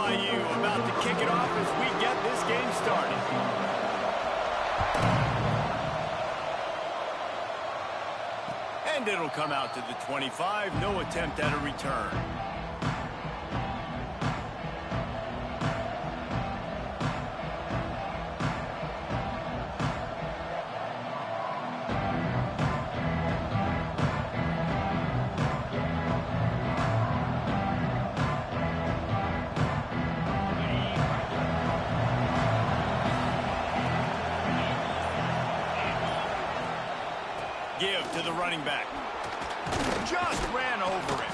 BYU about to kick it off as we get this game started. And it'll come out to the 25. No attempt at a return. Give to the running back. Just ran over it.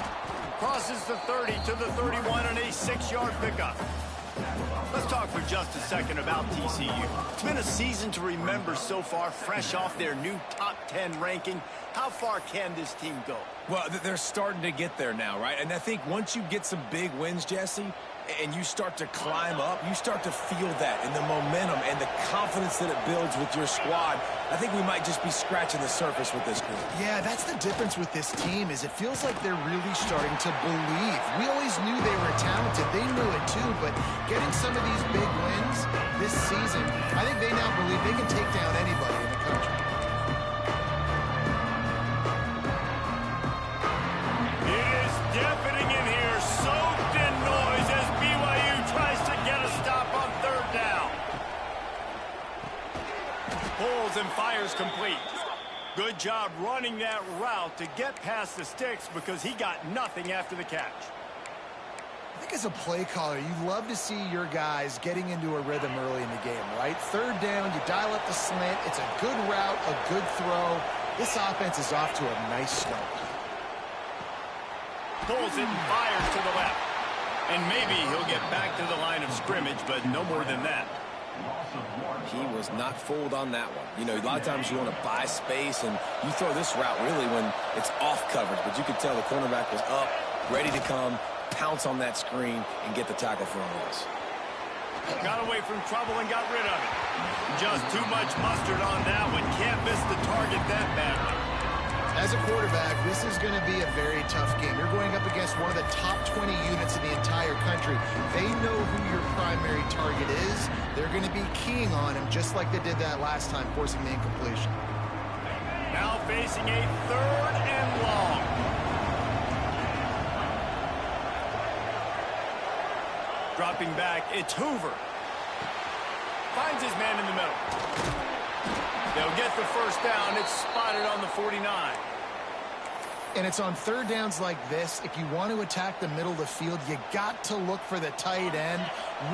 Crosses the 30 to the 31 and a 6-yard pickup. Let's talk for just a second about TCU. It's been a season to remember so far, fresh off their new top 10 ranking. How far can this team go? Well, they're starting to get there now, right? And I think once you get some big wins, Jesse, and you start to climb up, you start to feel that and the momentum and the confidence that it builds with your squad. I think we might just be scratching the surface with this group. Yeah, that's the difference with this team is it feels like they're really starting to believe. We always knew they were talented. They knew it too, but getting some of these big wins this season, I think they now believe they can take down anybody in the country. It is deafening in here, soaked in noise as BYU tries to get a stop on third down. Pulls and fires complete. Good job running that route to get past the sticks because he got nothing after the catch. I think as a play caller, you love to see your guys getting into a rhythm early in the game, right? Third down, you dial up the slant. It's a good route, a good throw. This offense is off to a nice start. Pulls it and fires to the left. And maybe he'll get back to the line of scrimmage, but no more than that. He was not fooled on that one. You know, a lot of times you want to buy space, and you throw this route really when it's off coverage. But you could tell the cornerback was up, ready to come, pounce on that screen, and get the tackle for a loss. Got away from trouble and got rid of it. Just too much mustard on that one. Can't miss the target that badly. As a quarterback, this is going to be a very tough game. You're going up against one of the top 20 units in the entire country. They know who your primary target is. They're going to be keying on him just like they did that last time, forcing the incompletion. Now facing a third and long. Dropping back, it's Hoover. Finds his man in the middle. They'll get the first down. It's spotted on the 49. And it's on third downs like this. If you want to attack the middle of the field, you got to look for the tight end.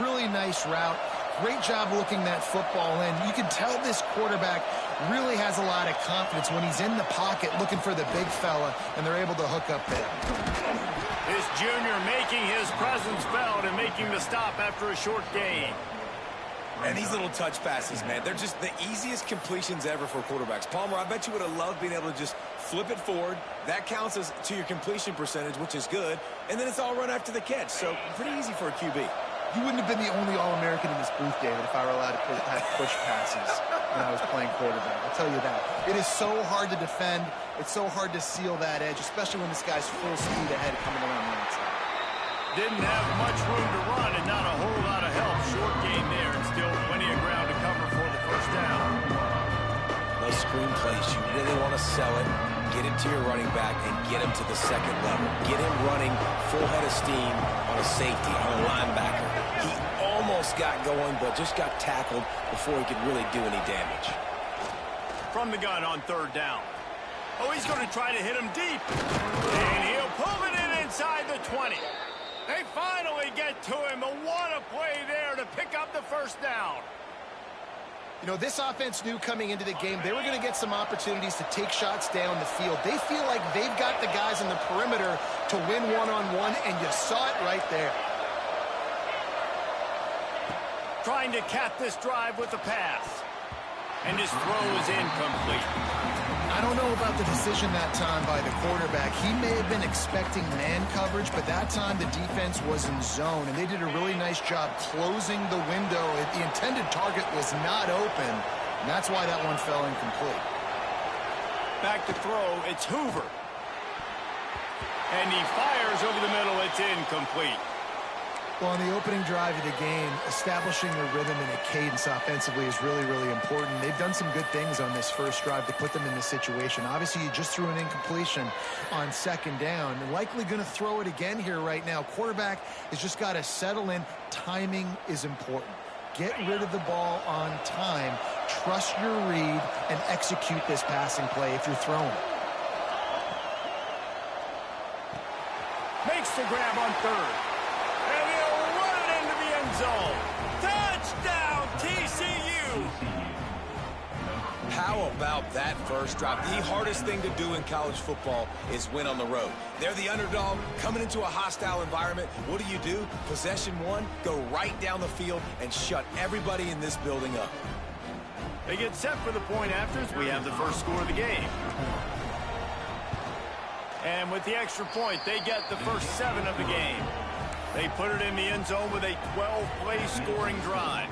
Really nice route. Great job looking that football in. You can tell this quarterback really has a lot of confidence when he's in the pocket looking for the big fella, and they're able to hook up there. This junior making his presence felt and making the stop after a short gain. And these little touch passes, man, they're just the easiest completions ever for quarterbacks. Palmer, I bet you would have loved being able to just flip it forward. That counts as to your completion percentage, which is good. And then it's all run after the catch. So pretty easy for a QB. You wouldn't have been the only All-American in this booth, David, if I were allowed to have push passes when I was playing quarterback. I'll tell you that. It is so hard to defend. It's so hard to seal that edge, especially when this guy's full speed ahead coming around the outside. Didn't have much room to run and not a whole lot of help. Short gain there and still plenty of ground to cover for the first down. Those screen plays, you really want to sell it, get it to your running back, and get him to the second level. Get him running full head of steam on a safety, on a linebacker. He almost got going, but just got tackled before he could really do any damage. From the gun on third down. Oh, he's going to try to hit him deep. And he'll pull it in inside the 20. They finally get to him, but what a play there to pick up the first down. You know, this offense knew coming into the game they were going to get some opportunities to take shots down the field. They feel like they've got the guys in the perimeter to win one-on-one, and you saw it right there. Trying to cap this drive with the pass. And his throw is incomplete. I don't know about the decision that time by the quarterback. He may have been expecting man coverage, but that time the defense was in zone, and they did a really nice job closing the window. The intended target was not open, and that's why that one fell incomplete. Back to throw, it's Hoover. And he fires over the middle, it's incomplete. Well, on the opening drive of the game, establishing a rhythm and a cadence offensively is really, really important. They've done some good things on this first drive to put them in this situation. Obviously, you just threw an incompletion on second down. They're likely going to throw it again here right now. Quarterback has just got to settle in. Timing is important. Get rid of the ball on time. Trust your read and execute this passing play if you're throwing it. Makes the grab on third. And he'll run it into the end zone. Touchdown, TCU! How about that first drive? The hardest thing to do in college football is win on the road. They're the underdog coming into a hostile environment. What do? Possession one, go right down the field and shut everybody in this building up. They get set for the point afters. We have the first score of the game. And with the extra point, they get the first 7 of the game. They put it in the end zone with a 12-play scoring drive.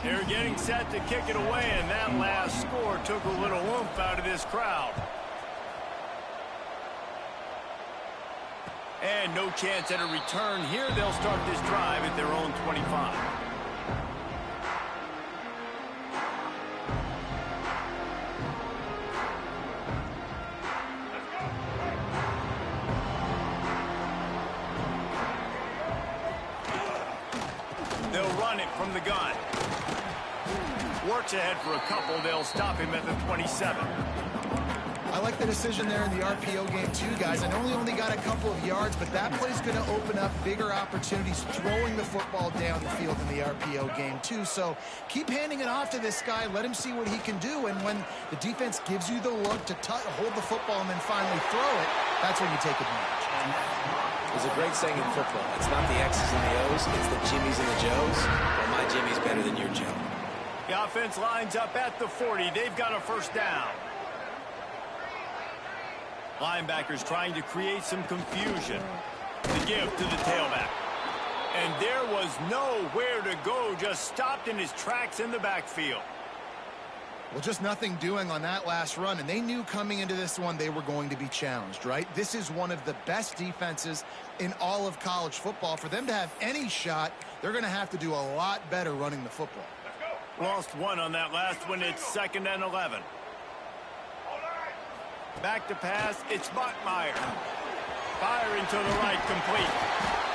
They're getting set to kick it away, and that last score took a little oomph out of this crowd. And no chance at a return here. They'll start this drive at their own 25. They'll run it from the gun. Works ahead for a couple. They'll stop him at the 27. I like the decision there in the RPO game too, guys. I know he only got a couple of yards, but that play's going to open up bigger opportunities throwing the football down the field in the RPO game too. So keep handing it off to this guy. Let him see what he can do. And when the defense gives you the look to hold the football and then finally throw it, that's when you take advantage. There's a great saying in football. It's not the X's and the O's, it's the Jimmies and the Joes. Well, my Jimmy's better than your Joe. The offense lines up at the 40. They've got a first down. Linebackers trying to create some confusion. The give to the tailback. And there was nowhere to go, just stopped in his tracks in the backfield. Well, just nothing doing on that last run, and they knew coming into this one they were going to be challenged, right? This is one of the best defenses in all of college football. For them to have any shot, they're going to have to do a lot better running the football. Lost one on that last one. It's 2nd and 11. Back to pass. It's Botmeyer. Firing to the right, complete.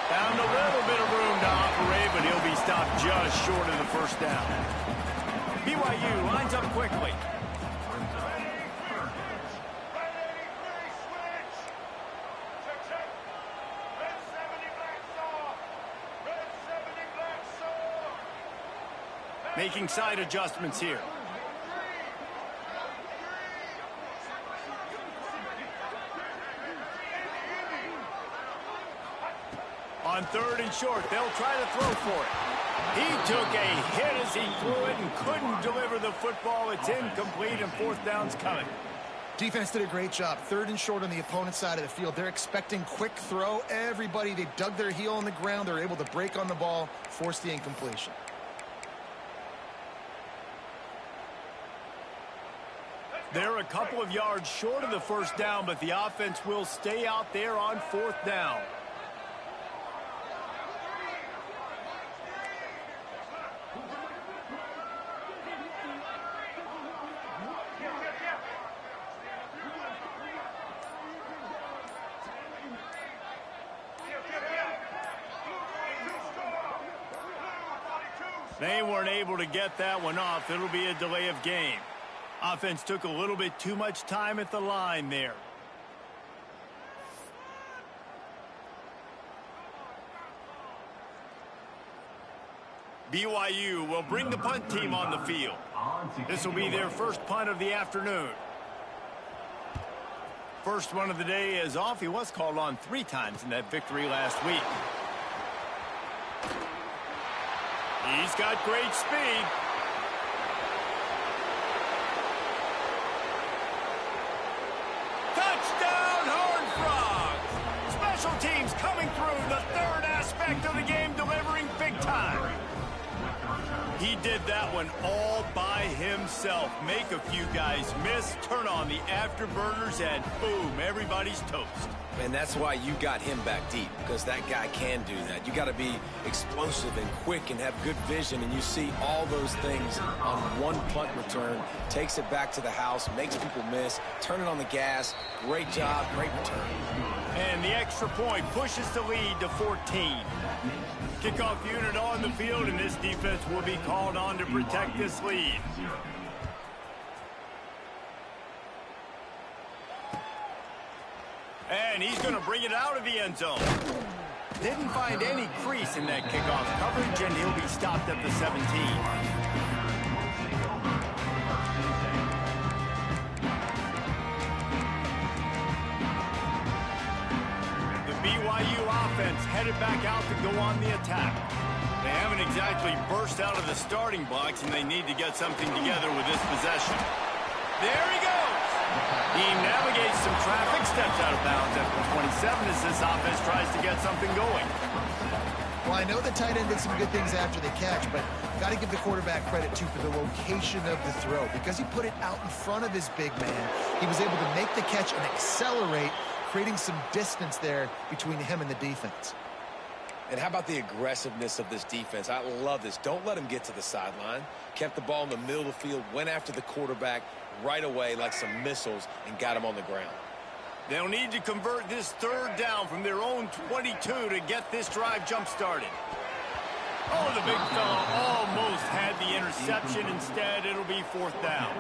Found a little bit of room to operate, but he'll be stopped just short of the first down. BYU lines up quickly. Making side adjustments here. On 3rd and short, they'll try to throw for it. He took a hit as he threw it and couldn't deliver the football. It's incomplete, and 4th down's coming. Defense did a great job. 3rd and short on the opponent's side of the field. They're expecting quick throw. Everybody, they dug their heel on the ground. They're able to break on the ball, force the incompletion. They're a couple of yards short of the first down, but the offense will stay out there on 4th down. They weren't able to get that one off. It'll be a delay of game. Offense took a little bit too much time at the line there. BYU will bring the punt team on the field. This will be their first punt of the afternoon. First one of the day is off. He was called on 3 times in that victory last week. He's got great speed. Touchdown, Horned Frogs! Special teams coming through, the 3rd aspect of the game, delivering big time. He did that one all by himself. Make a few guys miss, turn on the afterburners, and boom, everybody's toast. And that's why you got him back deep, because that guy can do that. You got to be explosive and quick and have good vision, and you see all those things on one punt return. Takes it back to the house, makes people miss, turning on the gas. Great job, great return. And the extra point pushes the lead to 14. Kickoff unit on the field, and this defense will be called on to protect this lead. And he's going to bring it out of the end zone. Didn't find any crease in that kickoff coverage, and he'll be stopped at the 17. The BYU offense headed back out to go on the attack. They haven't exactly burst out of the starting blocks, and they need to get something together with this possession. There he goes. He navigates some traffic, steps out of bounds at the 27 as this offense tries to get something going. Well, I know the tight end did some good things after the catch, but got to give the quarterback credit, too, for the location of the throw. Because he put it out in front of his big man, he was able to make the catch and accelerate, creating some distance there between him and the defense. And how about the aggressiveness of this defense? I love this. Don't let him get to the sideline. Kept the ball in the middle of the field, went after the quarterback right away like some missiles and got him on the ground. They'll need to convert this third down from their own 22 to get this drive jump-started. Oh, the big fella almost had the interception. Instead, it'll be fourth down.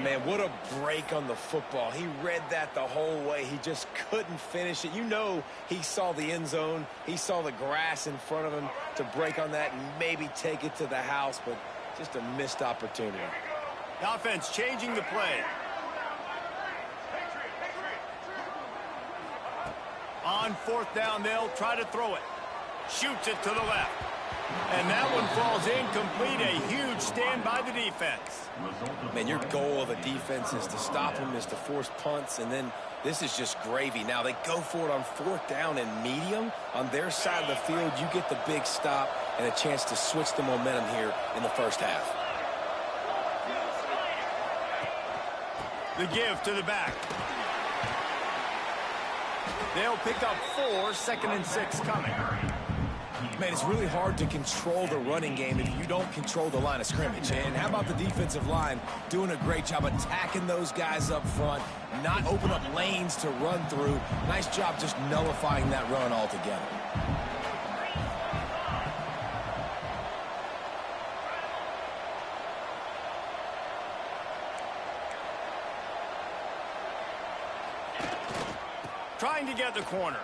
Man, what a break on the football. He read that the whole way. He just couldn't finish it. You know he saw the end zone. He saw the grass in front of him to break on that and maybe take it to the house, but just a missed opportunity. The offense changing the play. On fourth down, they'll try to throw it. Shoots it to the left. And that one falls incomplete. A huge stand by the defense. Man, your goal of a defense is to stop them, is to force punts, and then this is just gravy. Now they go for it on fourth down and medium. On their side of the field, you get the big stop and a chance to switch the momentum here in the first half. The give to the back. They'll pick up 4, 2nd and 6 coming. Man, it's really hard to control the running game if you don't control the line of scrimmage. And how about the defensive line doing a great job attacking those guys up front, not open up lanes to run through. Nice job just nullifying that run altogether. Trying to get the corner.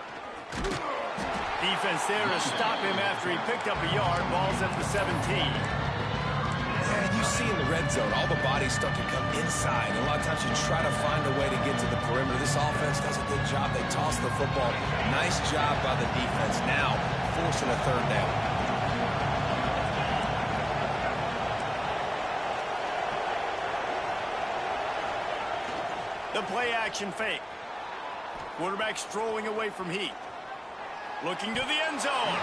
Defense there to stop him after he picked up a yard. Ball's at the 17. And you see in the red zone, all the bodies start to come inside. And a lot of times you try to find a way to get to the perimeter. This offense does a good job. They toss the football. Nice job by the defense. Now forcing a third down. The play action fake. Quarterback strolling away from heat. Looking to the end zone.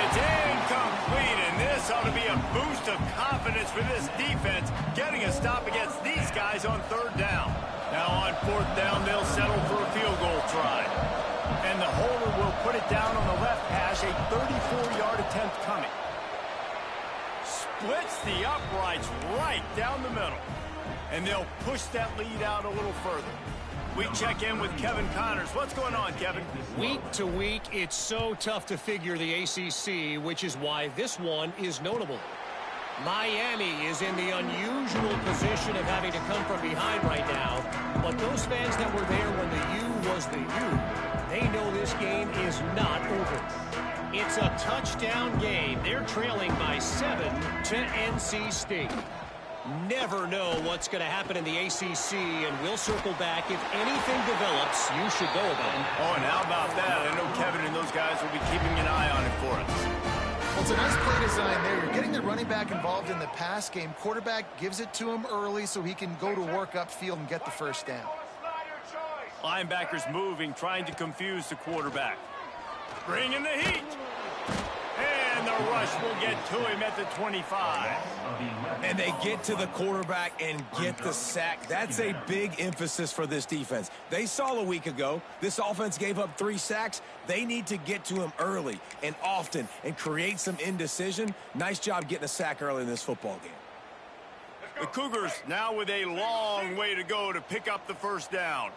It's incomplete, and this ought to be a boost of confidence for this defense, getting a stop against these guys on third down. Now on fourth down, they'll settle for a field goal try. And the holder will put it down on the left hash, a 34-yard attempt coming. Splits the uprights right down the middle. And they'll push that lead out a little further. We check in with Kevin Connors. What's going on, Kevin? Week to week, it's so tough to figure the ACC, which is why this one is notable. Miami is in the unusual position of having to come from behind right now. But those fans that were there when the U was the U, they know this game is not over. It's a touchdown game. They're trailing by 7 to NC State. Never know what's going to happen in the ACC, and we'll circle back. If anything develops, you should know about it. Oh, and how about that? I know Kevin and those guys will be keeping an eye on it for us. Well, it's a nice play design there. You're getting the running back involved in the pass game. Quarterback gives it to him early so he can go to work upfield and get the first down. Linebackers moving, trying to confuse the quarterback. Bringing the heat. And the a rush will get to him at the 25. And they get to the quarterback and get the sack. That's a big emphasis for this defense. They saw a week ago this offense gave up 3 sacks. They need to get to him early and often and create some indecision. Nice job getting a sack early in this football game. The Cougars now with a long way to go to pick up the first down.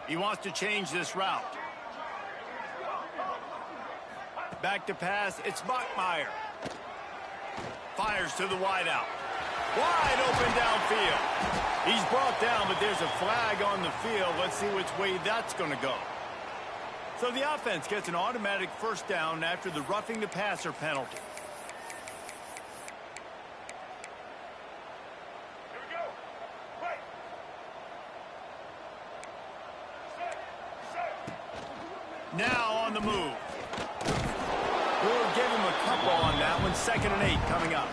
He wants to change this route. Back to pass, it's Bachmeier. Fires to the wideout. Wide open downfield. He's brought down, but there's a flag on the field. Let's see which way that's going to go. So the offense gets an automatic first down after the roughing the passer penalty. Now on the move. We'll give him a couple on that one. 2nd and 8 coming up.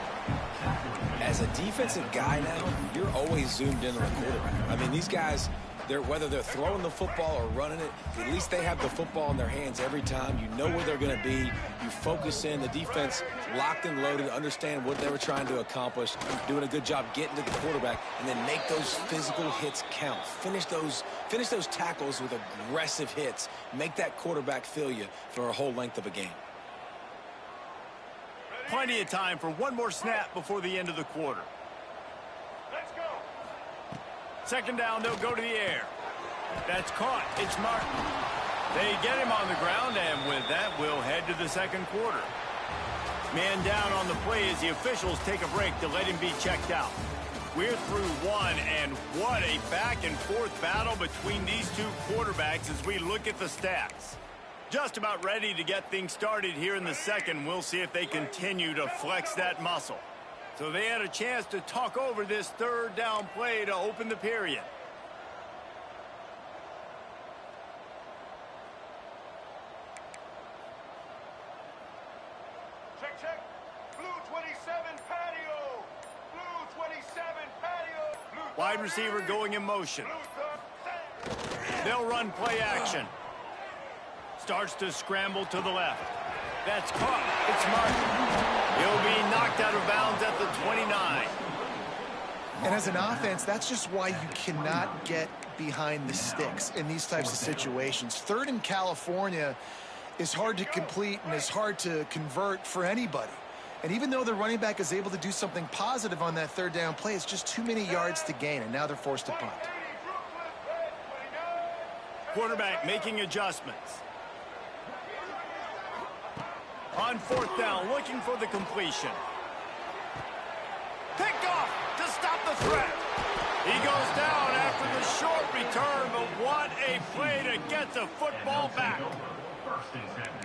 As a defensive guy now, you're always zoomed in on the quarterback. I mean, these guys, whether they're throwing the football or running it, at least they have the football in their hands every time. You know where they're going to be. You focus in. The defense locked and loaded, understand what they were trying to accomplish, doing a good job getting to the quarterback, and then make those physical hits count. Finish those tackles with aggressive hits. Make that quarterback feel you for a whole length of a game. Plenty of time for one more snap before the end of the quarter. Let's go. 2nd down, they'll go to the air. That's caught. It's Martin. They get him on the ground, and with that, we'll head to the 2nd quarter. Man down on the play as the officials take a break to let him be checked out. We're through one, and what a back-and-forth battle between these two quarterbacks as we look at the stats. Just about ready to get things started here in the 2nd. We'll see if they continue to flex that muscle. So they had a chance to talk over this 3rd down play to open the period. Check. Blue 27 patio. Blue 27 patio. Blue Wide receiver going in motion. They'll run play action. Starts to scramble to the left. That's caught. It's Martin. He'll be knocked out of bounds at the 29. And as an offense, that's just why you cannot get behind the sticks in these types of situations. 3rd in California is hard to complete and is hard to convert for anybody. And even though the running back is able to do something positive on that 3rd down play, it's just too many yards to gain, and now they're forced to punt. Quarterback making adjustments. On 4th down, looking for the completion. Picked off to stop the threat. He goes down after the short return, but what a play to get the football back.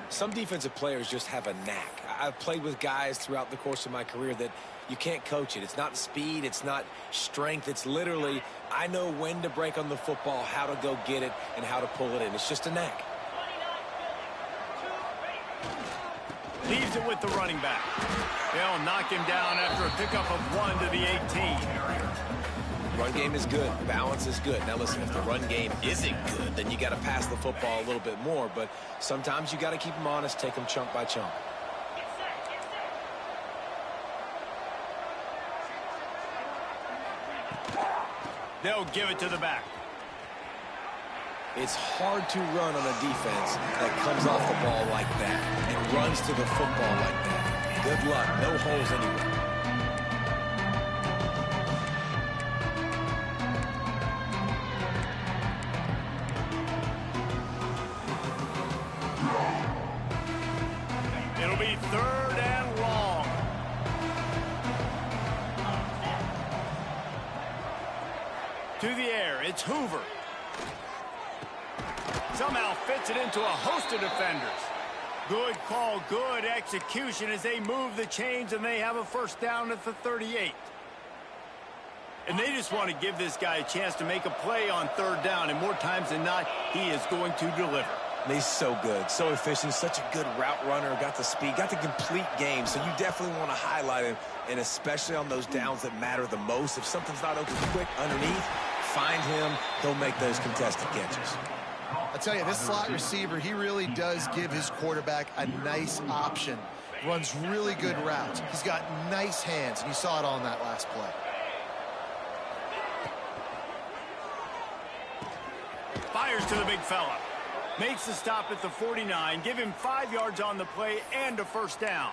Some defensive players just have a knack. I've played with guys throughout the course of my career that you can't coach it. It's not speed. It's not strength. It's literally, I know when to break on the football, how to go get it, and how to pull it in. It's just a knack. Leaves it with the running back. They'll knock him down after a pickup of 1 to the 18. Run game is good. Balance is good. Now listen, if the run game isn't good, then you got to pass the football a little bit more. But sometimes you got to keep them honest, take them chunk by chunk. They'll give it to the back. It's hard to run on a defense that comes off the ball like that and runs to the football like that. Good luck. No holes anywhere. It'll be 3rd and long. To the air, it's Hoover. Somehow fits it into a host of defenders. Good call, good execution as they move the chains and they have a first down at the 38. And they just want to give this guy a chance to make a play on 3rd down, and more times than not, he is going to deliver. He's so good, so efficient, such a good route runner, got the speed, got the complete game, so you definitely want to highlight him, and especially on those downs that matter the most. If something's not open quick underneath, find him, he'll make those contested catches. I'll tell you, this slot receiver, he really does give his quarterback a nice option Runs really good routes. He's got nice hands, and you saw it all in that last play. Fires to the big fella. Makes the stop at the 49. Give him 5 yards on the play and a first down.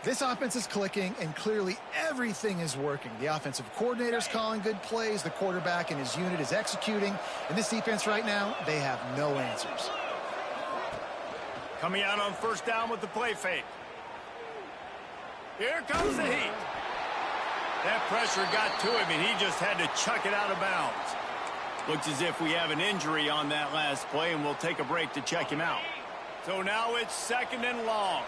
This offense is clicking, and clearly everything is working. The offensive coordinator's calling good plays. The quarterback and his unit is executing. And this defense right now, they have no answers. Coming out on first down with the play fake. Here comes the heat. That pressure got to him, and he just had to chuck it out of bounds. Looks as if we have an injury on that last play, and we'll take a break to check him out. So now it's 2nd and long.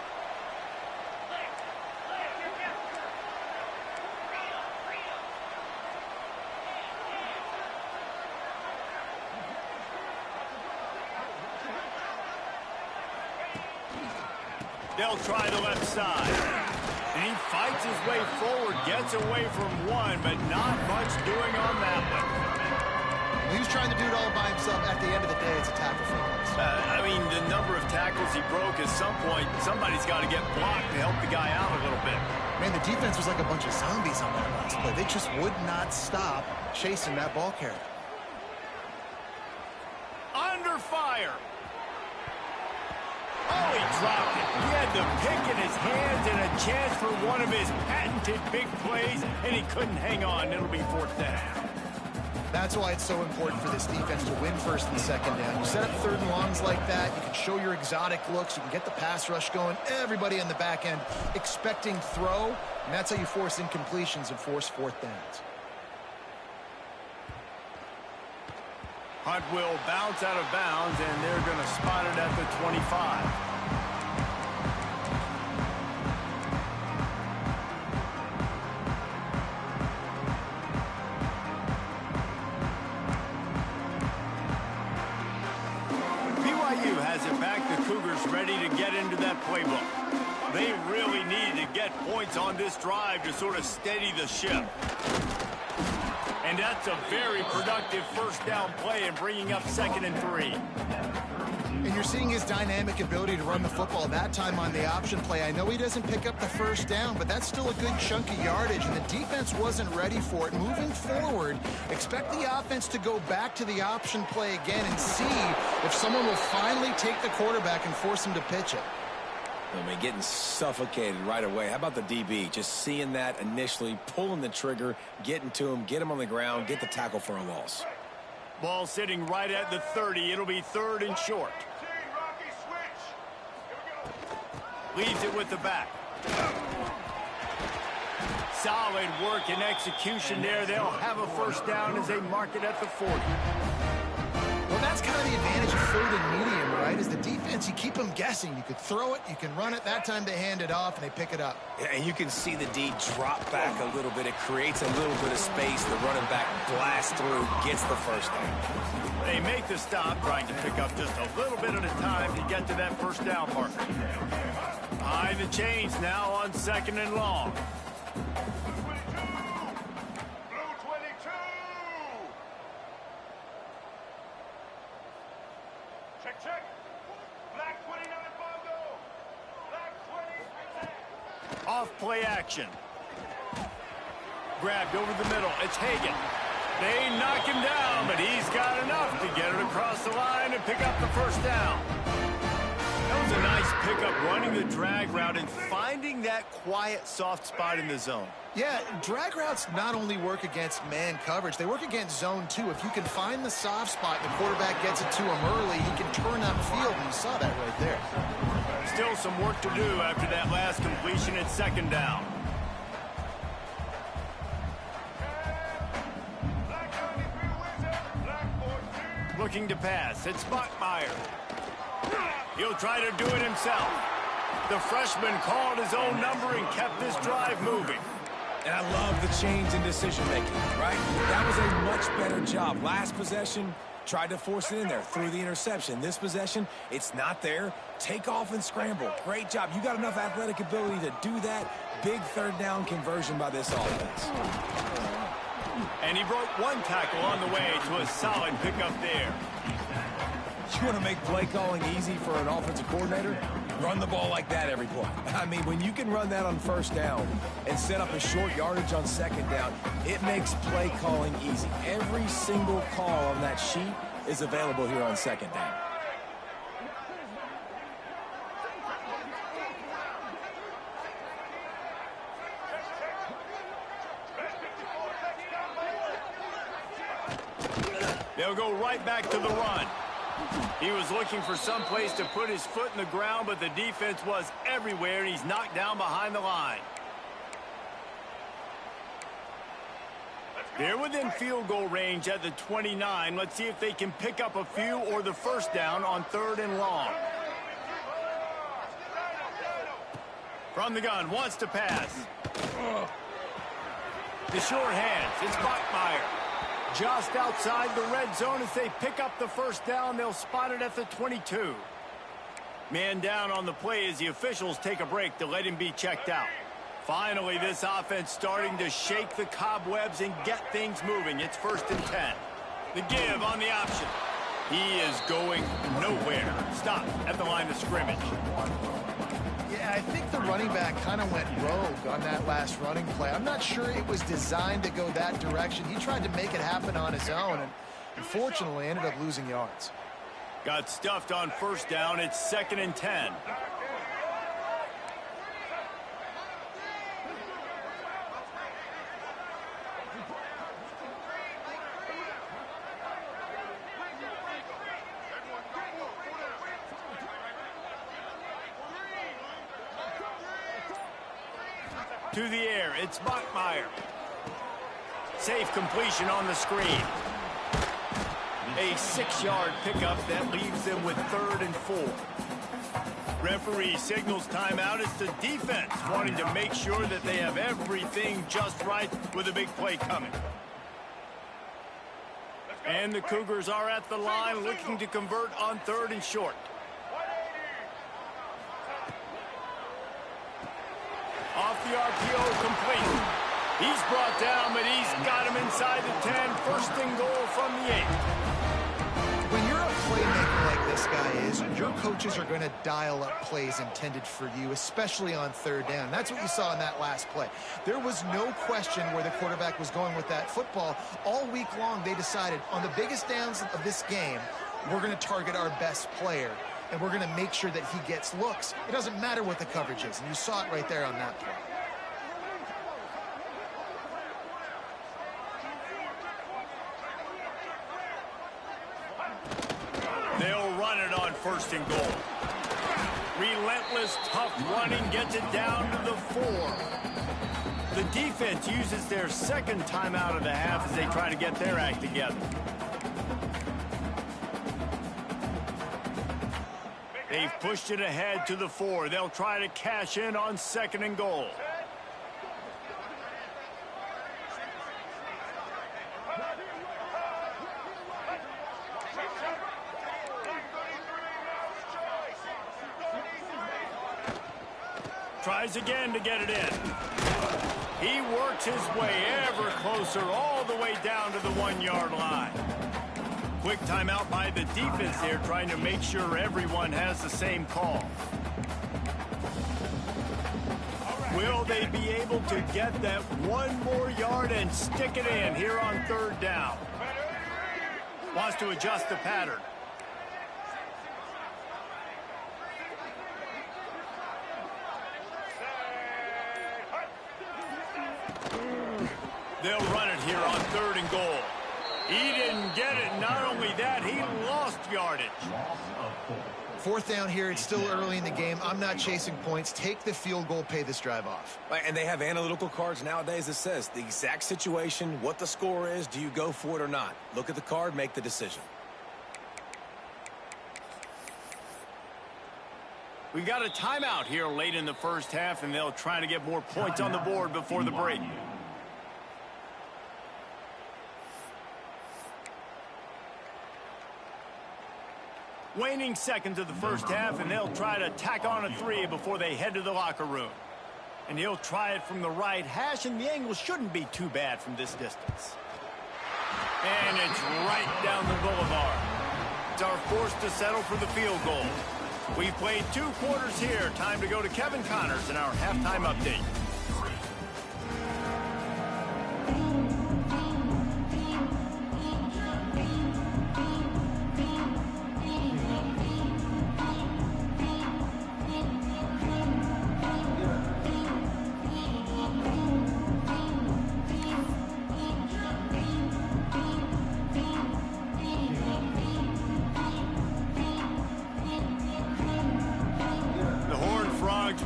They'll try the left side. And he fights his way forward, gets away from one, but not much doing on that one. He was trying to do it all by himself. At the end of the day, it's a tackle for loss. I mean, the number of tackles he broke, at some point, somebody's got to get blocked to help the guy out a little bit. Man, the defense was like a bunch of zombies on that last play. They just would not stop chasing that ball carrier. Under fire. Oh, he dropped it. He had the pick in his hands and a chance for one of his patented big plays, and he couldn't hang on. It'll be 4th down. That's why it's so important for this defense to win 1st and 2nd down. You set up 3rd and longs like that. You can show your exotic looks. You can get the pass rush going. Everybody in the back end expecting throw, and that's how you force incompletions and force 4th downs. Hunt will bounce out of bounds, and they're going to spot it at the 25. BYU has it back. The Cougars ready to get into that playbook. They really need to get points on this drive to sort of steady the ship. And that's a very productive first down play and bringing up 2nd and 3. And you're seeing his dynamic ability to run the football that time on the option play. I know he doesn't pick up the first down, but that's still a good chunk of yardage, and the defense wasn't ready for it. Moving forward, expect the offense to go back to the option play again and see if someone will finally take the quarterback and force him to pitch it. I mean, getting suffocated right away. How about the DB? Just seeing that initially, pulling the trigger, getting to him, get him on the ground, get the tackle for a loss. Ball sitting right at the 30. It'll be 3rd and short. Leaves it with the back. Solid work and execution there. They'll have a first down as they mark it at the 40. Well, that's kind of the advantage of 3rd and medium, right? Is the defense, you keep them guessing. You could throw it, you can run it. That time they hand it off, and they pick it up. Yeah, and you can see the D drop back a little bit. It creates a little bit of space. The running back blasts through, gets the first down. They make the stop, trying to pick up just a little bit at a time to get to that first down marker. Behind the chains now on 2nd and long. Check. Black 29 Bongo. Black 20. Off play action. Grabbed over the middle. It's Hagan. They knock him down, but he's got enough to get it across the line and pick up the first down. That was a nice pickup, running the drag route and finding that quiet, soft spot in the zone. Yeah, drag routes not only work against man coverage, they work against zone too. If you can find the soft spot and the quarterback gets it to him early, he can turn upfield, and you saw that right there. Still some work to do after that last completion at 2nd down. Looking to pass. It's Bachmeyer. He'll try to do it himself. The freshman called his own number and kept this drive moving. And I love the change in decision-making, right? That was a much better job. Last possession, tried to force it in there, threw the interception. This possession, it's not there. Take off and scramble. Great job. You got enough athletic ability to do that. Big 3rd down conversion by this offense. And he broke one tackle on the way to a solid pickup there. You want to make play calling easy for an offensive coordinator? Run the ball like that every play. I mean, when you can run that on first down and set up a short yardage on second down, it makes play calling easy. Every single call on that sheet is available here on second down. They'll go right back to the run. He was looking for some place to put his foot in the ground, but the defense was everywhere, and he's knocked down behind the line. They're within field goal range at the 29. Let's see if they can pick up a few or the first down on 3rd and long. From the gun, wants to pass. The short hands, it's Bachmeier. Just outside the red zone as they pick up the first down. They'll spot it at the 22. Man down on the play as the officials take a break to let him be checked out. Finally, this offense starting to shake the cobwebs and get things moving. It's 1st and 10. The give on the option. He is going nowhere. Stop at the line of scrimmage. Yeah, I think the running back kind of went rogue on that last running play. I'm not sure it was designed to go that direction. He tried to make it happen on his own, and unfortunately ended up losing yards. Got stuffed on first down. It's 2nd and 10. To the air, it's Bachmeier. Safe completion on the screen. A 6-yard pickup that leaves them with 3rd and 4. Referee signals timeout. It's the defense wanting to make sure that they have everything just right with a big play coming. And the Cougars are at the line looking to convert on 3rd and short. Off the RPO, complete. He's brought down, but he's got him inside the 10. 1st and goal from the 8. When you're a playmaker like this guy is, your coaches are going to dial up plays intended for you, especially on 3rd down. That's what you saw in that last play. There was no question where the quarterback was going with that football. All week long, they decided on the biggest downs of this game, we're going to target our best player, and we're going to make sure that he gets looks. It doesn't matter what the coverage is, and you saw it right there on that play. They'll run it on 1st and goal. Relentless, tough running gets it down to the 4. The defense uses their 2nd timeout of the half as they try to get their act together. They've pushed it ahead to the 4. They'll try to cash in on 2nd and goal. Tries again to get it in. He works his way ever closer all the way down to the 1-yard line. Quick timeout by the defense there, trying to make sure everyone has the same call. Will they be able to get that 1 more yard and stick it in here on 3rd down? Wants to adjust the pattern. They'll run it here on 3rd and goal. He didn't get it. Not only that, he lost yardage. 4th down here. It's still early in the game. I'm not chasing points. Take the field goal, pay this drive off. And they have analytical cards nowadays that says the exact situation, what the score is, do you go for it or not? Look at the card, make the decision. We've got a timeout here late in the first half, and they'll try to get more points on the board before the break. Waning seconds of the first half, and they'll try to tack on a 3 before they head to the locker room. And he'll try it from the right hash, and the angle shouldn't be too bad from this distance. And it's right down the boulevard. Are forced to settle for the field goal. We've played 2 quarters here. Time to go to Kevin Connors in our halftime update.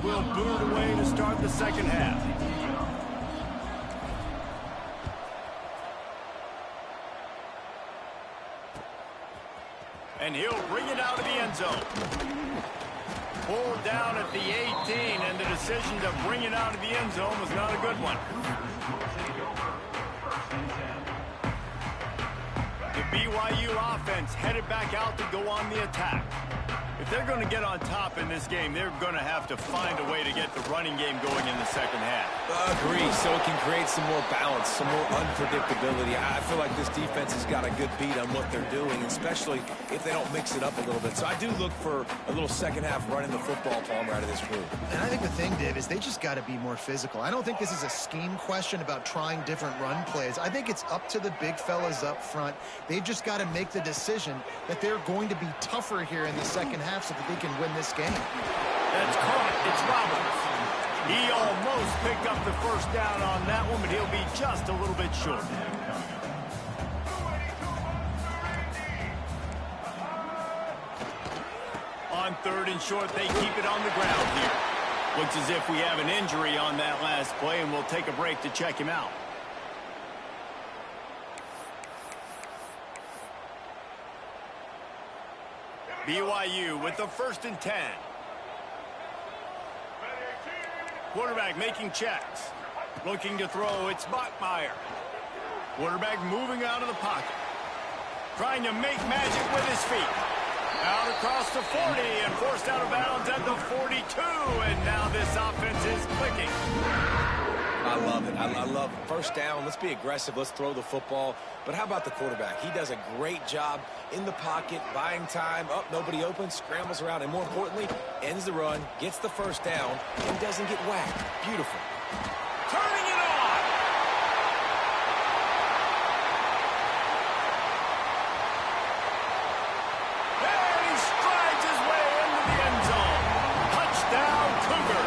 Will boot it away to start the second half. And he'll bring it out of the end zone. Pulled down at the 18, and the decision to bring it out of the end zone was not a good one. The BYU offense headed back out to go on the attack. If they're going to get on top in this game, they're going to have to find a way to get the running game going in the second half. Agree, so it can create some more balance, some more unpredictability. I feel like this defense has got a good beat on what they're doing, especially if they don't mix it up a little bit. So I do look for a little second half running the football, Palmer, out of this group. And I think the thing, Dave, is they just got to be more physical. I don't think this is a scheme question about trying different run plays. I think it's up to the big fellas up front. They've just got to make the decision that they're going to be tougher here in the second half so that they can win this game. That's caught. It's Roberts. He almost picked up the first down on that one, but he'll be just a little bit short. On 3rd and short, they keep it on the ground here. Looks as if we have an injury on that last play, and we'll take a break to check him out. BYU with the 1st and 10. Quarterback making checks. Looking to throw. It's Bachmeier. Quarterback moving out of the pocket. Trying to make magic with his feet. Out across the 40 and forced out of bounds at the 42. And now this offense is clicking. I love it. I love it. First down, let's be aggressive. Let's throw the football. But how about the quarterback? He does a great job in the pocket, buying time. Up, nobody open, scrambles around, and more importantly, ends the run, gets the first down, and doesn't get whacked. Beautiful. Turning it on! And he strides his way into the end zone. Touchdown, Cougar.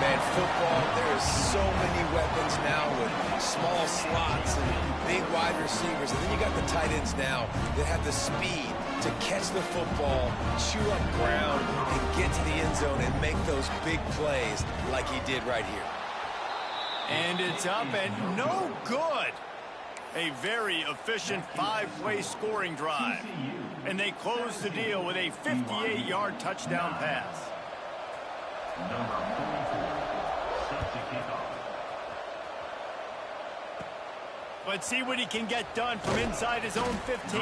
Man, football, there is so many weapons now with small slots and big wide receivers. And then you got the tight ends now that have the speed to catch the football, chew up ground, and get to the end zone and make those big plays like he did right here. And it's up and no good. A very efficient 5-play scoring drive. And they close the deal with a 58-yard touchdown pass. Let's see what he can get done from inside his own 15.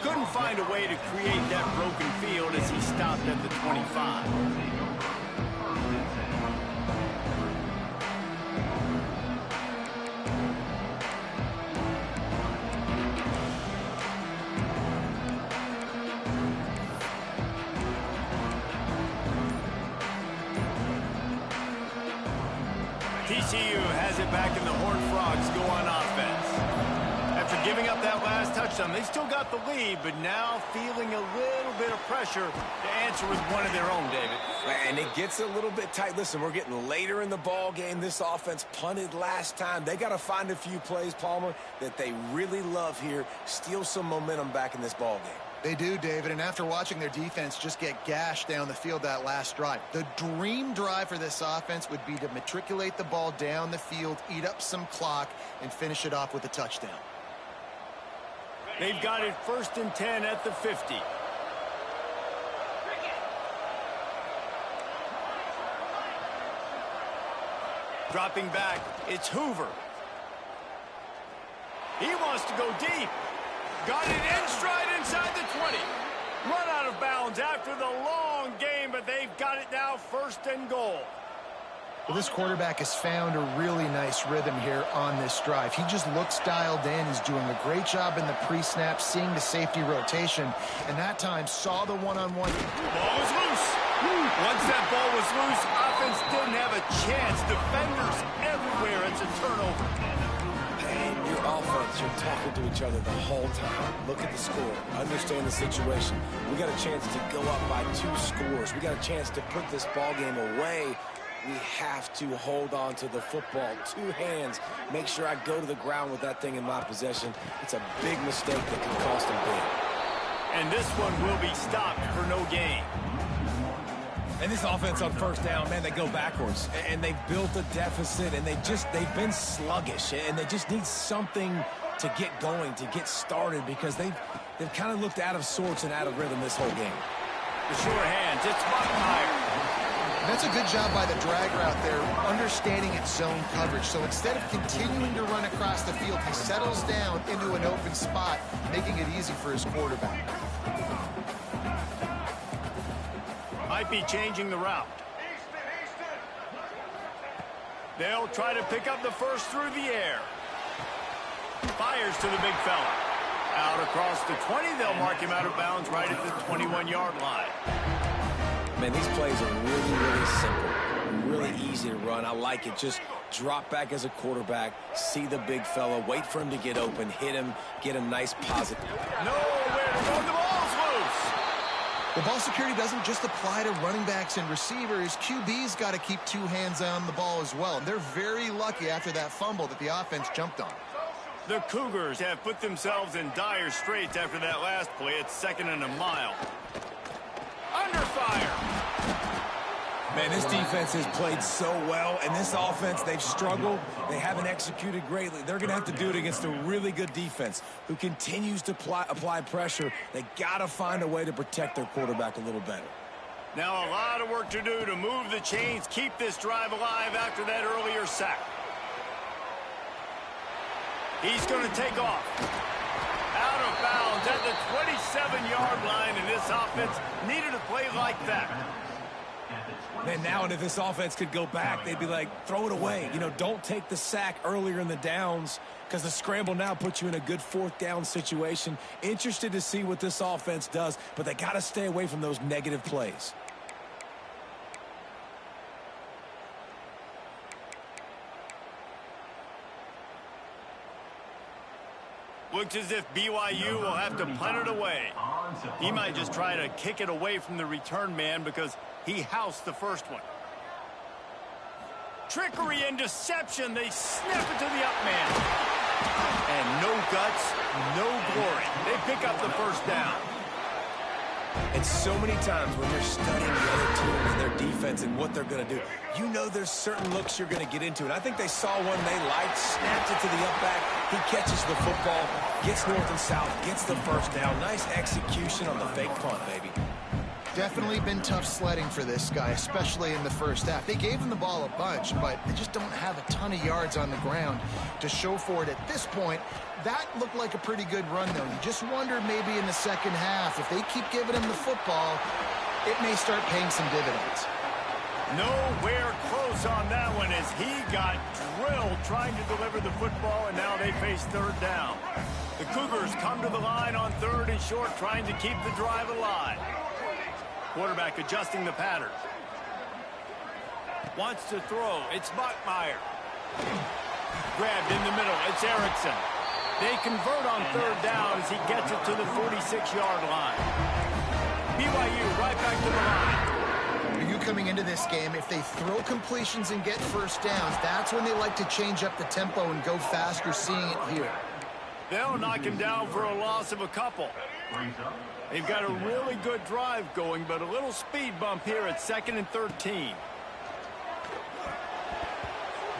Couldn't find a way to create that broken field as he stopped at the 25. TCU has it back and the Horned Frogs go on offense. After giving up that last touchdown, they still got the lead, but now feeling a little bit of pressure to answer with one of their own, David. And it gets a little bit tight. Listen, we're getting later in the ball game. This offense punted last time. They got to find a few plays, Palmer, that they really love here. Steal some momentum back in this ball game. They do, David, and after watching their defense just get gashed down the field that last drive, the dream drive for this offense would be to matriculate the ball down the field, eat up some clock, and finish it off with a touchdown. They've got it 1st and 10 at the 50. Dropping back, it's Hoover. He wants to go deep. Got it in stride inside the 20. Run out of bounds after the long game, but they've got it now 1st and goal. Well, this quarterback has found a really nice rhythm here on this drive. He just looks dialed in. He's doing a great job in the pre-snap, seeing the safety rotation, and that time saw the one-on-one. Ball was loose. Once that ball was loose, offense didn't have a chance. Defenders everywhere. It's a turnover. And your offense, you're talking to each other the whole time. Look at the score. Understand the situation. We got a chance to go up by 2 scores. We got a chance to put this ball game away. We have to hold on to the football. 2 hands. Make sure I go to the ground with that thing in my possession. It's a big mistake that can cost them big. And this one will be stopped for no gain. And this offense on first down, man, they go backwards. And they've built a deficit, and they've been sluggish. And they just need something to get going, to get started, because they've kind of looked out of sorts and out of rhythm this whole game. The short hands, it's Buckmeyer. That's a good job by the drag route there, understanding its zone coverage. So instead of continuing to run across the field, he settles down into an open spot, making it easy for his quarterback. Might be changing the route. They'll try to pick up the first through the air. Fires to the big fella. Out across the 20, they'll mark him out of bounds right at the 21-yard line. Man, these plays are really, really simple. Really easy to run. I like it. Just drop back as a quarterback, see the big fella, wait for him to get open, hit him, get a nice positive. Nowhere to go. The ball's loose. The ball security doesn't just apply to running backs and receivers. QB's got to keep 2 hands on the ball as well. And they're very lucky after that fumble that the offense jumped on. The Cougars have put themselves in dire straits after that last play. It's 2nd and a mile. Under fire. Man, this defense has played so well, and this offense, they've struggled. They haven't executed greatly. They're going to have to do it against a really good defense who continues to apply pressure. They got to find a way to protect their quarterback a little better. Now a lot of work to do to move the chains, keep this drive alive after that earlier sack. He's going to take off. Out of bounds at the 27-yard line, and this offense needed a play like that. Man, now if this offense could go back, they'd be like, throw it away. You know, don't take the sack earlier in the downs, because the scramble now puts you in a good 4th down situation. Interested to see what this offense does, but they got to stay away from those negative plays. Looks as if BYU will have to punt it away. He might just try to kick it away from the return man because he housed the first one. Trickery and deception. They snap it to the up man. And no guts, no glory. They pick up the first down. And so many times when you're studying the other team and their defense and what they're going to do, you know there's certain looks you're going to get into. And I think they saw one they liked, snapped it to the up back. He catches the football, gets north and south, gets the first down. Nice execution on the fake punt, baby. Definitely been tough sledding for this guy, especially in the first half. They gave him the ball a bunch, but they just don't have a ton of yards on the ground to show for it at this point. That looked like a pretty good run, though. You just wonder maybe in the second half, if they keep giving him the football, it may start paying some dividends. Nowhere close on that one as he got drilled trying to deliver the football, and now they face 3rd down. The Cougars come to the line on 3rd and short, trying to keep the drive alive. Quarterback adjusting the pattern. Wants to throw. It's Buckmeyer. Grabbed in the middle. It's Erickson. They convert on 3rd down as he gets it to the 46-yard line. BYU right back to the line. BYU coming into this game, if they throw completions and get first downs, that's when they like to change up the tempo and go faster, seeing it here. They'll knock him down for a loss of a couple. They've got a really good drive going, but a little speed bump here at 2nd and 13.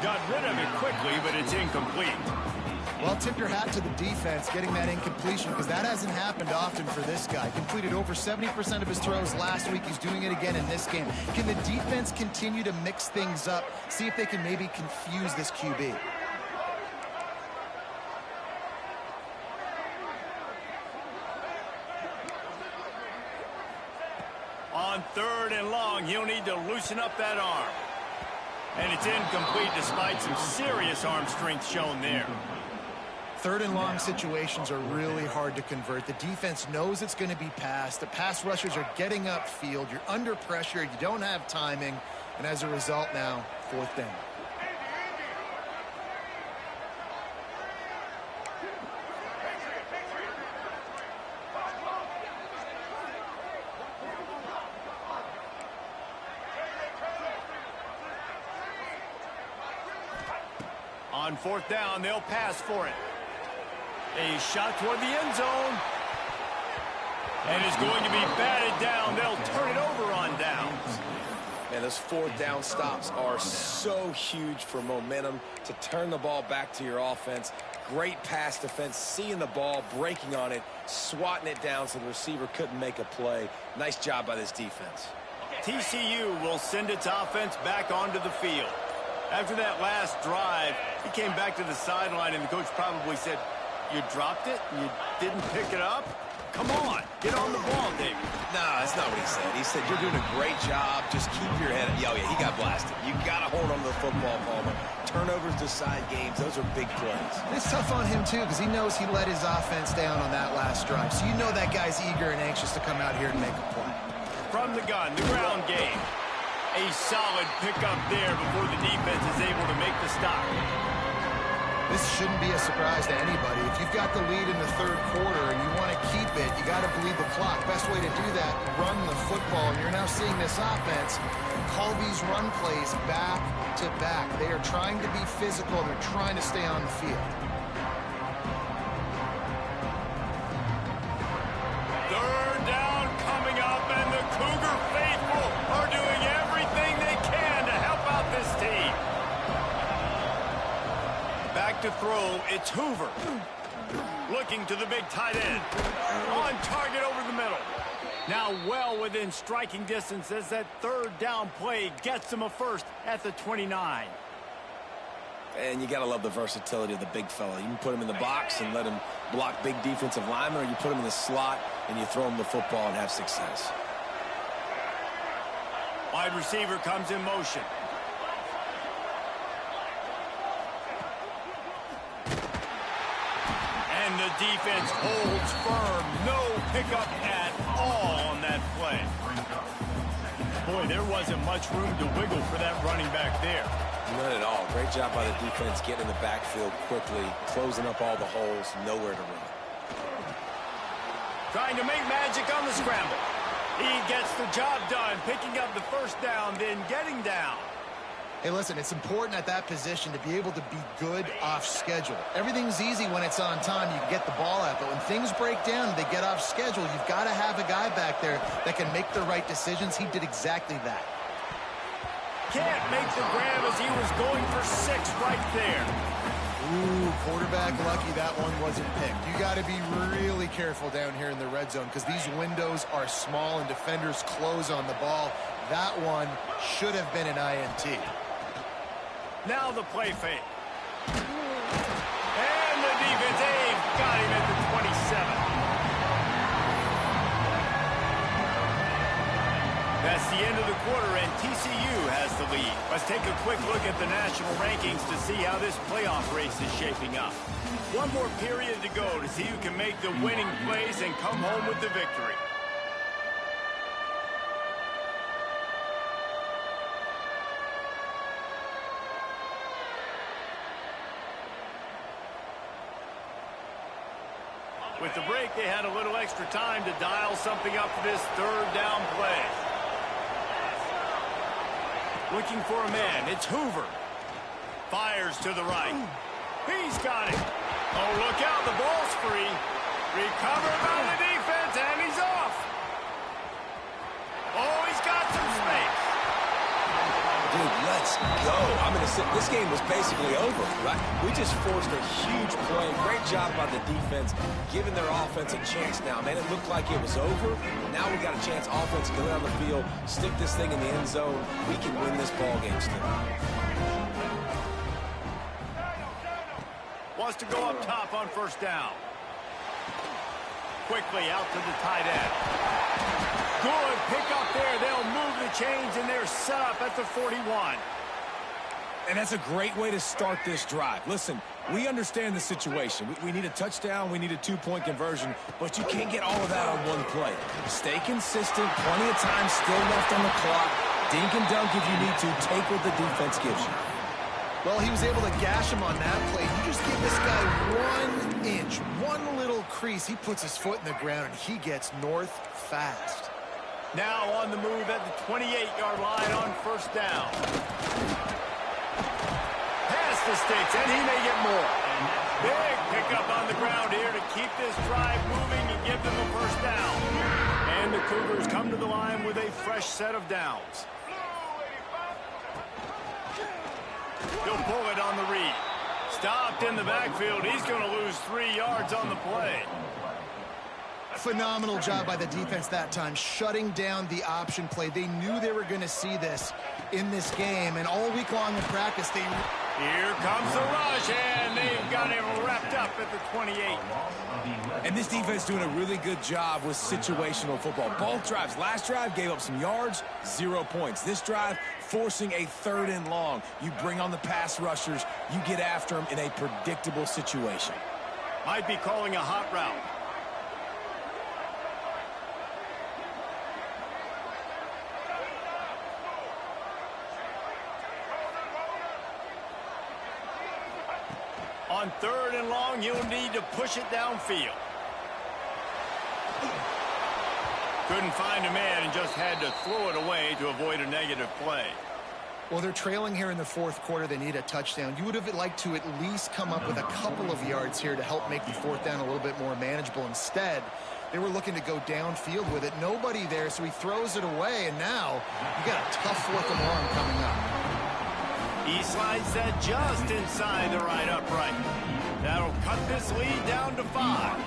Got rid of it quickly, but it's incomplete. Well, tip your hat to the defense getting that incompletion, because that hasn't happened often for this guy. Completed over 70% of his throws last week. He's doing it again in this game. Can the defense continue to mix things up, see if they can maybe confuse this QB? On 3rd and long, he'll need to loosen up that arm. And it's incomplete despite some serious arm strength shown there. Third and long situations are really hard to convert. The defense knows it's going to be passed. The pass rushers are getting upfield. You're under pressure. You don't have timing. And as a result now, fourth down. On fourth down, they'll pass for it. A shot toward the end zone. And it's going to be batted down. They'll turn it over on downs. Man, those fourth down stops are so huge for momentum to turn the ball back to your offense. Great pass defense, seeing the ball, breaking on it, swatting it down so the receiver couldn't make a play. Nice job by this defense. TCU will send its offense back onto the field. After that last drive, he came back to the sideline, and the coach probably said, "You dropped it? You didn't pick it up? Come on, get on the ball, David." No, that's not what he said. He said, "You're doing a great job. Just keep your head up." Oh, yeah, he got blasted. You got to hold on to the football, Palmer. Turnovers decide games. Those are big plays. It's tough on him, too, because he knows he let his offense down on that last drive. So you know that guy's eager and anxious to come out here and make a play. From the gun, the ground game. A solid pickup there before the defense is able to make the stop. This shouldn't be a surprise to anybody. If you've got the lead in the third quarter and you want to keep it, you got to bleed the clock. Best way to do that, run the football. And you're now seeing this offense call these run plays back to back. They are trying to be physical. They're trying to stay on the field. Third down coming up, and the Cougar faithful are doing everything they can to help out this team. Back to throw, it's Hoover. Looking to the big tight end. On target over the middle. Now well within striking distance as that third down play gets them a first at the 29. And you got to love the versatility of the big fella. You can put him in the box and let him block big defensive linemen, or you put him in the slot and you throw him the football and have success. Wide receiver comes in motion. And the defense holds firm. No pickup at all on that play. Boy, there wasn't much room to wiggle for that running back there. None at all. Great job by the defense getting in the backfield quickly, closing up all the holes, nowhere to run. Trying to make magic on the scramble. He gets the job done, picking up the first down, then getting down. Hey, listen, it's important at that position to be able to be good off schedule. Everything's easy when it's on time. You can get the ball out, but when things break down and they get off schedule, you've got to have a guy back there that can make the right decisions. He did exactly that. Can't make the grab as he was going for 6 right there. Ooh, quarterback lucky that one wasn't picked. You got to be really careful down here in the red zone because these windows are small and defenders close on the ball. That one should have been an INT. Now the play fake. And the defense, they've got him at the 27. That's the end of the quarter, and TCU has the lead. Let's take a quick look at the national rankings to see how this playoff race is shaping up. One more period to go to see who can make the winning plays and come home with the victory. With the break, they had a little extra time to dial something up for this third down play. Looking for a man, it's Hoover. Fires to the right. He's got it. Oh, look out, the ball's free. Recovered by the defense, and he's off. Oh, he's got some space. Dude, let's go. I mean, this game was basically over, right? We just forced a huge play. Great job by the defense, giving their offense a chance now. Man, it looked like it was over. Now we got a chance offense to go down the field, stick this thing in the end zone. We can win this ball game still. Wants to go up top on first down. Quickly out to the tight end. Good pick up there. They'll move the chains, and they're set up at the 41. And that's a great way to start this drive. Listen, we understand the situation. We need a touchdown. We need a two-point conversion. But you can't get all of that on one play. Stay consistent. Plenty of time still left on the clock. Dink and dunk if you need to. Take what the defense gives you. Well, he was able to gash him on that play. You just give this guy 1 inch, one little crease. He puts his foot in the ground, and he gets north fast. Now on the move at the 28-yard line on first down. Pass the sticks, and he may get more. Big pickup on the ground here to keep this drive moving and give them a first down. And the Cougars come to the line with a fresh set of downs. He'll pull it on the read. Stopped in the backfield. He's going to lose 3 yards on the play. Phenomenal job by the defense that time, shutting down the option play. They knew they were going to see this in this game, and all week long in practice, they... Here comes the rush, and they've got him wrapped up at the 28. And this defense doing a really good job with situational football. Both drives. Last drive gave up some yards, 0 points. This drive forcing a 3rd and long. You bring on the pass rushers. You get after them in a predictable situation. Might be calling a hot route. On 3rd and long, you'll need to push it downfield. Couldn't find a man and just had to throw it away to avoid a negative play. Well, they're trailing here in the 4th quarter. They need a touchdown. You would have liked to at least come up with a couple of yards here to help make the 4th down a little bit more manageable. Instead, they were looking to go downfield with it. Nobody there, so he throws it away, and now you got a tough 4th and long coming up. He slides that just inside the right upright. That'll cut this lead down to 5.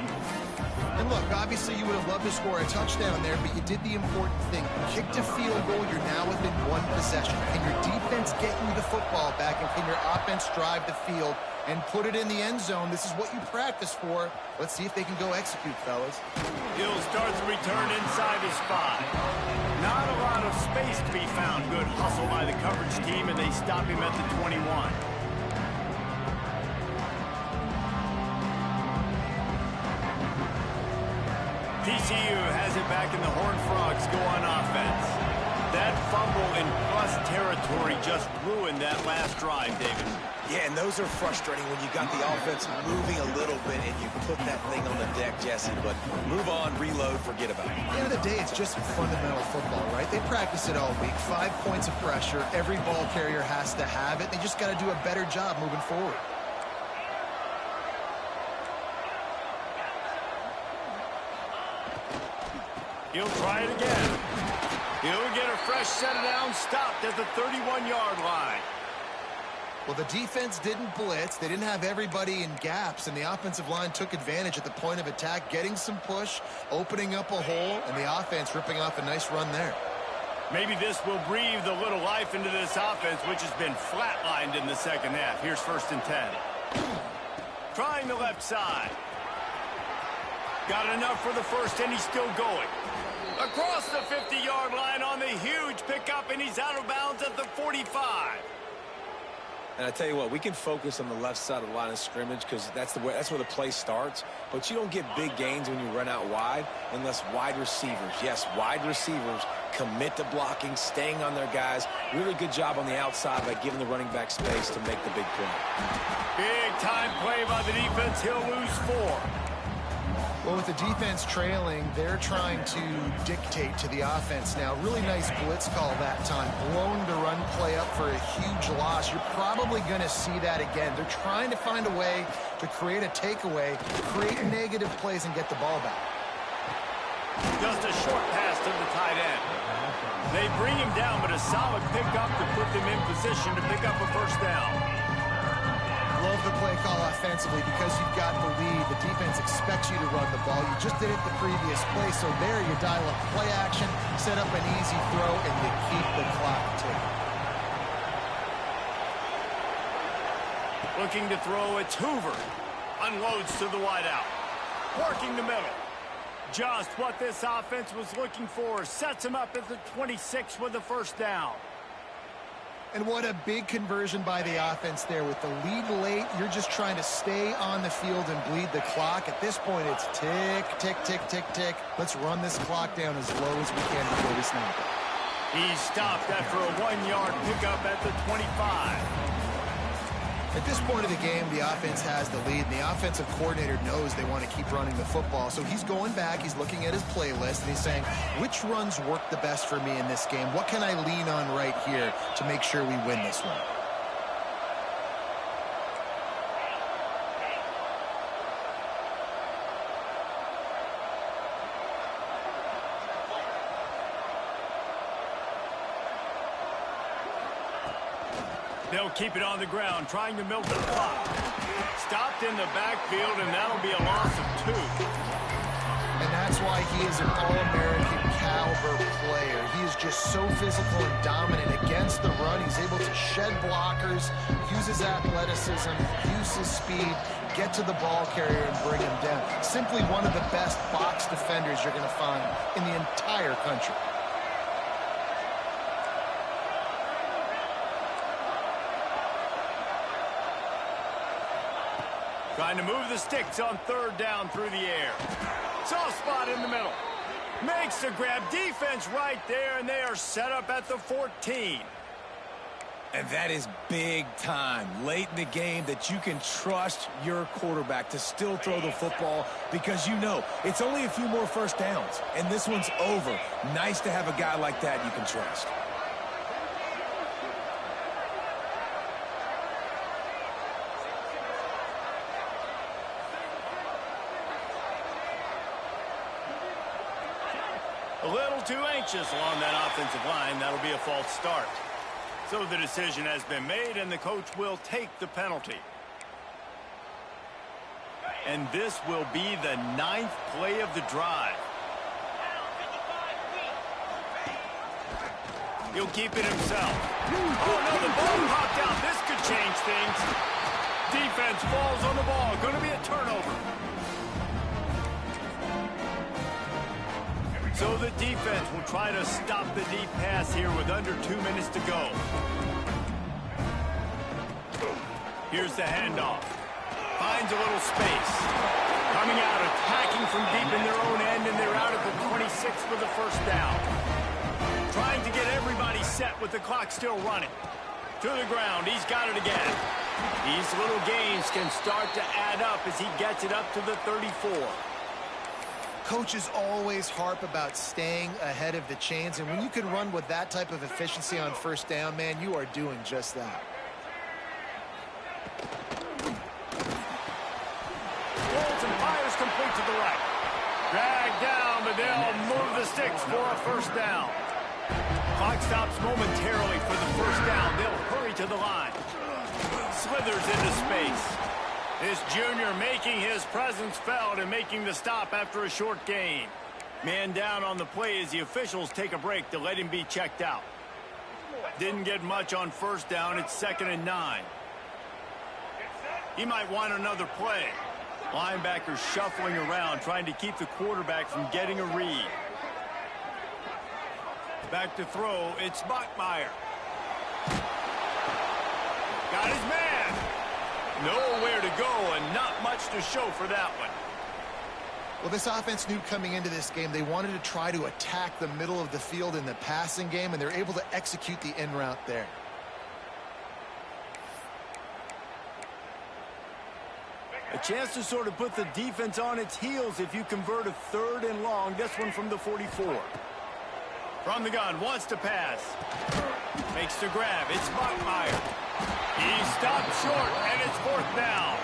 And look, obviously you would have loved to score a touchdown there, but you did the important thing. Kicked a field goal, you're now within 1 possession. Can your defense get you the football back, and can your offense drive the field and put it in the end zone? This is what you practice for. Let's see if they can go execute, fellas. He'll start the return inside his 5. Not a lot of space to be found. Good hustle by the coverage team, and they stop him at the 21. TCU has it back in the Horned Frogs go on offense. That fumble in plus territory just ruined that last drive, David. Yeah, and those are frustrating when you got the offense moving a little bit and you put that thing on the deck, Jesse. But move on, reload, forget about it. At the end of the day, it's just fundamental football, right? They practice it all week. 5 points of pressure. Every ball carrier has to have it. They just got to do a better job moving forward. He'll try it again. He'll get a fresh set of downs stopped at the 31-yard line. Well, the defense didn't blitz. They didn't have everybody in gaps, and the offensive line took advantage at the point of attack, getting some push, opening up a hole, and the offense ripping off a nice run there. Maybe this will breathe a little life into this offense, which has been flatlined in the second half. Here's 1st and 10. Trying the left side. Got enough for the first, and he's still going. Across the 50-yard line on the huge pickup, and he's out of bounds at the 45. And I tell you what, we can focus on the left side of the line of scrimmage because that's where the play starts. But you don't get big gains when you run out wide unless wide receivers, yes, wide receivers, commit to blocking, staying on their guys. Really good job on the outside by giving the running back space to make the big play. Big time play by the defense. He'll lose 4. Well, with the defense trailing, they're trying to dictate to the offense now. Really nice blitz call that time. Blowing the run play up for a huge loss. You're probably going to see that again. They're trying to find a way to create a takeaway, create negative plays, and get the ball back. Just a short pass to the tight end. They bring him down, but a solid pickup to put them in position to pick up a first down. Love the play call offensively because you've got the lead. The defense expects you to run the ball. You just did it the previous play, so there you dial up play action, set up an easy throw, and you keep the clock ticking. Looking to throw, it's Hoover. Unloads to the wideout. Working the middle. Just what this offense was looking for. Sets him up at the 26 with the first down. And what a big conversion by the offense there. With the lead late, you're just trying to stay on the field and bleed the clock. At this point, it's tick, tick, tick, tick, tick. Let's run this clock down as low as we can before we snap it. He's stopped after a 1-yard pickup at the 25. At this point of the game, the offense has the lead, and the offensive coordinator knows they want to keep running the football. So he's going back, he's looking at his playlist, and he's saying, which runs work the best for me in this game? What can I lean on right here to make sure we win this one? They'll keep it on the ground, trying to milk the clock. Stopped in the backfield, and that'll be a loss of 2. And that's why he is an All-American caliber player. He is just so physical and dominant against the run. He's able to shed blockers, use his athleticism, use his speed, get to the ball carrier and bring him down. Simply one of the best box defenders you're going to find in the entire country. Trying to move the sticks on 3rd down through the air. Soft spot in the middle. Makes the grab. Defense right there, and they are set up at the 14. And that is big time late in the game that you can trust your quarterback to still throw the football because you know it's only a few more first downs, and this one's over. Nice to have a guy like that you can trust. A little too anxious along that offensive line. That'll be a false start. So the decision has been made, and the coach will take the penalty. And this will be the 9th play of the drive. He'll keep it himself. Oh, no, the ball popped out. This could change things. Defense falls on the ball. Going to be a turnover. So the defense will try to stop the deep pass here with under 2 minutes to go. Here's the handoff. Finds a little space. Coming out, attacking from deep in their own end, and they're out at the 26 for the first down. Trying to get everybody set with the clock still running. To the ground, he's got it again. These little gains can start to add up as he gets it up to the 34. Coaches always harp about staying ahead of the chains, and when you can run with that type of efficiency on first down, man, you are doing just that. Rolls and fires complete to the right. Dragged down, but they'll move the sticks for a first down. Clock stops momentarily for the first down. They'll hurry to the line. Slithers into space. This junior making his presence felt and making the stop after a short gain. Man down on the play as the officials take a break to let him be checked out. Didn't get much on first down. It's 2nd and 9. He might want another play. Linebackers shuffling around, trying to keep the quarterback from getting a read. Back to throw. It's Bachmeier. Got his man. Nowhere to go and not much to show for that one. Well, this offense knew coming into this game they wanted to try to attack the middle of the field in the passing game, and they're able to execute the in route there. A chance to sort of put the defense on its heels if you convert a 3rd and long. This one from the 44. From the gun, wants to pass. Makes the grab. It's Bachmeier. He stopped short, and it's 4th down.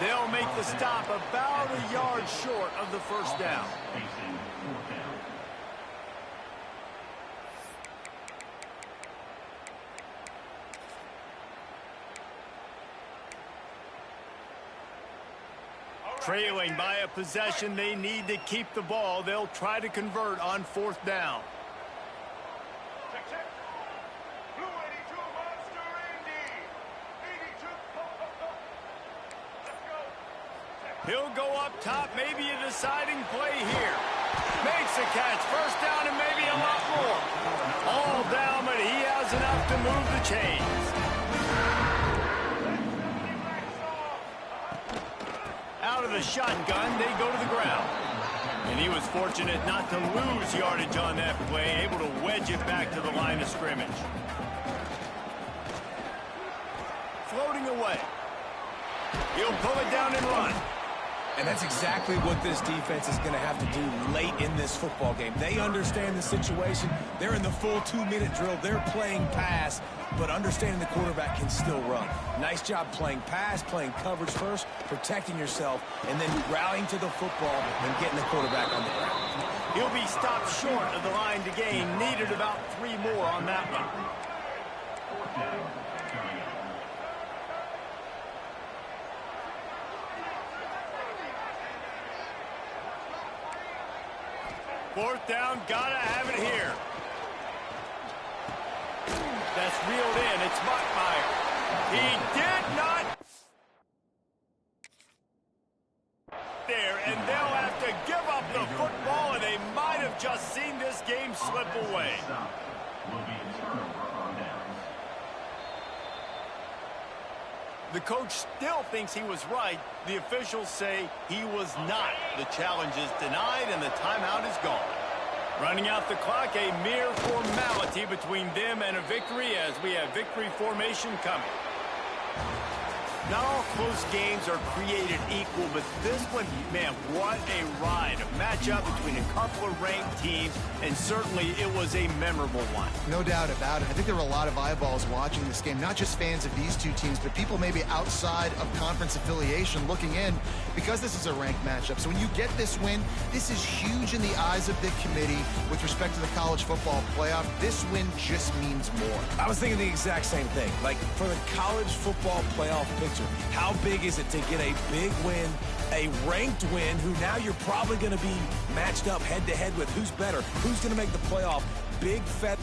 They'll make the stop about a yard short of the first down. Trailing by a possession, they need to keep the ball. They'll try to convert on 4th down. Check, check. Blue 82, Monster Indy. 82. Let's go. He'll go up top, maybe a deciding play here. Makes the catch. First down and maybe a lot more. All down, but he has enough to move the chains. Out of the shotgun, they go to the ground. And he was fortunate not to lose yardage on that play, able to wedge it back to the line of scrimmage. Floating away. He'll pull it down and run. And that's exactly what this defense is going to have to do late in this football game. They understand the situation. They're in the full 2-minute drill. They're playing pass, but understanding the quarterback can still run. Nice job playing pass, playing coverage first, protecting yourself, and then rallying to the football and getting the quarterback on the ground. He'll be stopped short of the line to gain. Needed about 3 more on that one. Fourth down, gotta have it here. That's reeled in. It's Mockmeyer. He did not. There, and they'll have to give up the football, and they might have just seen this game slip away. The coach still thinks he was right. The officials say he was not. The challenge is denied, and the timeout is gone. Running out the clock, a mere formality between them and a victory as we have victory formation coming. Not all close games are created equal, but this one, man, what a ride. A matchup between a couple of ranked teams, and certainly it was a memorable one. No doubt about it. I think there were a lot of eyeballs watching this game, not just fans of these two teams, but people maybe outside of conference affiliation looking in because this is a ranked matchup. So when you get this win, this is huge in the eyes of the committee with respect to the college football playoff. This win just means more. I was thinking the exact same thing. Like, for the college football playoff picture, how big is it to get a big win, a ranked win, who now you're probably going to be matched up head-to-head with who's better, who's going to make the playoff. Big, fat...